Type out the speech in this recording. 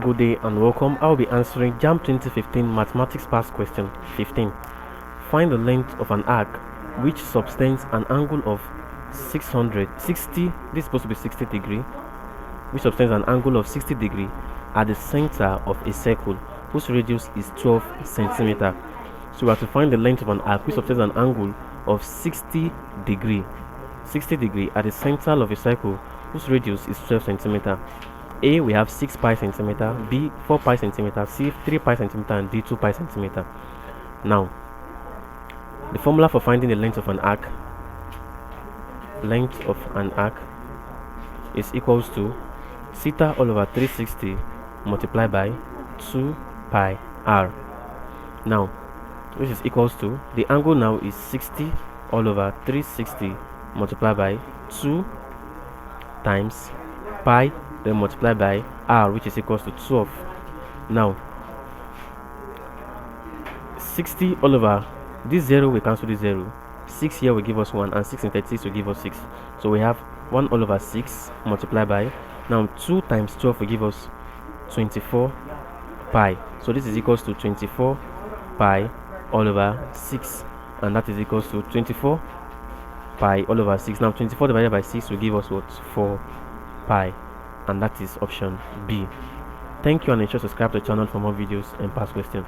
Good day and welcome. I will be answering JAMB 2015 Mathematics Past Question 15. Find the length of an arc which subtends an angle of 660. This is supposed to be 60 degree. Which subtends an angle of 60 degree at the center of a circle whose radius is 12 centimeter. So we have to find the length of an arc which subtends an angle of 60 degree at the center of a circle whose radius is 12 centimeter. A, we have 6 pi centimeter, B, 4 pi centimeter, C, 3 pi centimeter, and D, 2 pi centimeter. Now, the formula for finding the length of an arc is equals to theta all over 360 multiplied by 2 pi r. Now, which is equals to, the angle now is 60 all over 360 multiplied by 2 times pi, then multiply by r, which is equals to 12. Now 60 all over this 0 will cancel this 0, 6 here will give us 1, and 6 in 36 will give us 6. So we have 1 all over 6 multiplied by, now 2 times 12 will give us 24 pi. So this is equals to 24 pi all over 6, and that is equals to 24 pi all over 6. Now 24 divided by 6 will give us what? 4 pi. And that is option B. Thank you, and ensure to subscribe to the channel for more videos and past questions.